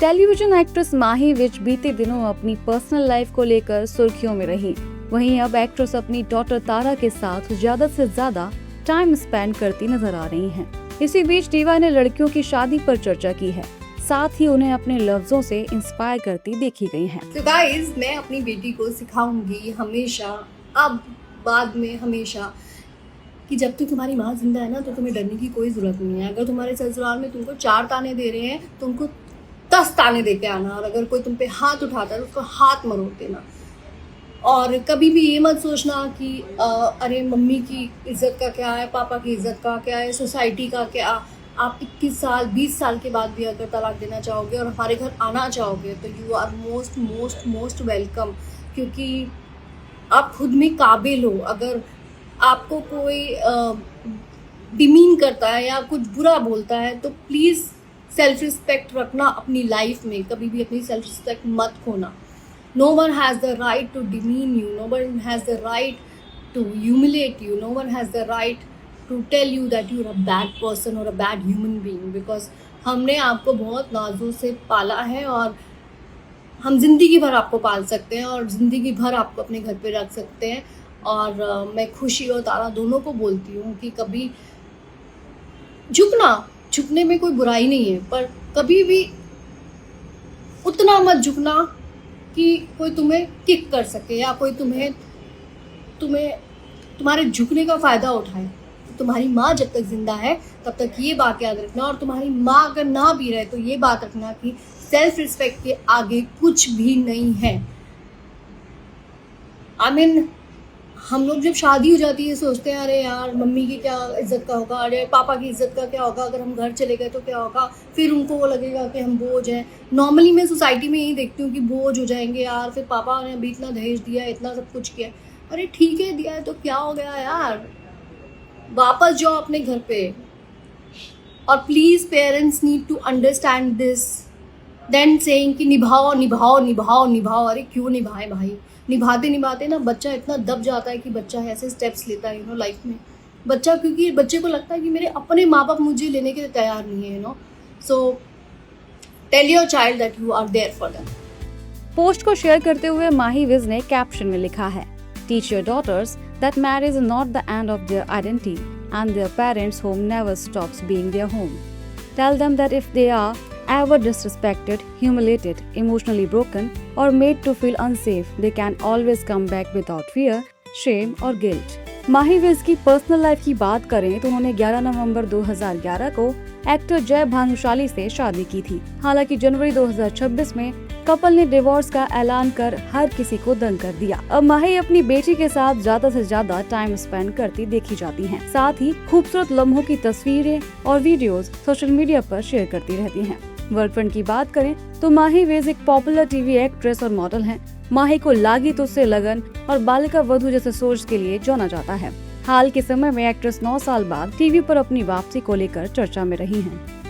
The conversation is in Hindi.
टेलीविजन एक्ट्रेस माही विज बीते दिनों अपनी पर्सनल लाइफ को लेकर सुर्खियों में रही। वहीं अब एक्ट्रेस अपनी डॉटर तारा के साथ ज्यादा से ज्यादा टाइम स्पेंड करती नजर आ रही हैं। इसी बीच डिवा ने लड़कियों की शादी पर चर्चा की है, साथ ही उन्हें अपने लफ्जों से इंस्पायर करती देखी गई हैं। तो गाइस, मैं अपनी बेटी को सिखाऊंगी हमेशा, अब बाद में हमेशा, कि जब तक तुम्हारी माँ जिंदा है ना तो तुम्हें डरने की कोई जरूरत नहीं है। अगर तुम्हारे ससुराल में तुमको 4 ताने दे रहे हैं तो उनको 10 ताने दे के आना, और अगर कोई तुम पे हाथ उठाता है तो उसको हाथ मरोड़ देना। और कभी भी ये मत सोचना कि अरे मम्मी की इज्जत का क्या है, पापा की इज्जत का क्या है, सोसाइटी का क्या। आप 21 साल 20 साल के बाद भी अगर तलाक देना चाहोगे और हमारे घर आना चाहोगे तो you are most most most welcome, क्योंकि आप खुद में काबिल हो। अगर आपको कोई डिमीन करता है या कुछ बुरा बोलता है तो प्लीज़ सेल्फ रिस्पेक्ट रखना अपनी लाइफ में, कभी भी अपनी सेल्फ रिस्पेक्ट मत खोना। No one has the right to demean you, no one has the right to humiliate you, no one has the right to tell you that you are a bad person और a bad human being, because हमने आपको बहुत नाजों से पाला है और हम जिंदगी भर आपको पाल सकते हैं और ज़िंदगी भर आपको अपने घर पे रख सकते हैं। और मैं खुशी और तारा दोनों को बोलती हूँ कि कभी झुकने में कोई बुराई नहीं है, पर कभी भी उतना मत झुकना कि कोई तुम्हें किक कर सके या कोई तुम्हारे झुकने का फ़ायदा उठाए। तुम्हारी माँ जब तक जिंदा है तब तक ये बात याद रखना, और तुम्हारी माँ अगर ना भी रहे तो ये बात रखना कि सेल्फ रिस्पेक्ट के आगे कुछ भी नहीं है। हम लोग जब शादी हो जाती है सोचते हैं अरे यार मम्मी की क्या इज्जत का होगा, अरे पापा की इज्जत का क्या होगा, अगर हम घर चले गए तो क्या होगा, फिर उनको वो लगेगा कि हम बोझ हैं। नॉर्मली मैं सोसाइटी में यही देखती हूँ कि बोझ हो जाएंगे यार, फिर पापा ने अभी इतना दहेज दिया, इतना सब कुछ किया। अरे ठीक है, दिया है तो क्या हो गया यार, वापस जाओ अपने घर पे। और please parents need to understand this then saying कि निभाओ निभाओ निभाओ निभाओ। अरे क्यों निभाए भाई, निभाते निभाते ना बच्चा इतना दब जाता है कि बच्चा ऐसे स्टेप्स लेता है लाइफ में। बच्चा, क्योंकि बच्चे को लगता है कि मेरे अपने माँ बाप मुझे लेने के लिए तैयार नहीं है, so tell your child that you are there for them. Post को शेयर करते हुए माही विज ने कैप्शन में लिखा है, teach your daughters that marriage is not the end of their identity and their parents home never stops being their home. Tell them that if they are ever disrespected, humiliated, emotionally broken, or made to feel unsafe, they can always come back without fear, shame or guilt. माही विज की पर्सनल लाइफ की बात करें तो उन्होंने 11 नवंबर 2011 को एक्टर जय भानुशाली से शादी की थी। हालांकि जनवरी 2026 में कपल ने डिवोर्स का ऐलान कर हर किसी को दंग कर दिया। अब माही अपनी बेटी के साथ ज्यादा से ज्यादा टाइम स्पेंड करती देखी जाती हैं। साथ ही खूबसूरत लम्हों की तस्वीरें और वीडियोस सोशल मीडिया पर शेयर करती रहती हैं। वर्क फ्रंट की बात करें तो माही विज एक पॉपुलर टीवी एक्ट्रेस और मॉडल हैं। माही को लागी तुझसे लगन और बालिका वधू जैसे सोच के लिए जाना जाता है। हाल के समय में एक्ट्रेस 9 साल बाद टीवी पर अपनी वापसी को लेकर चर्चा में रही हैं।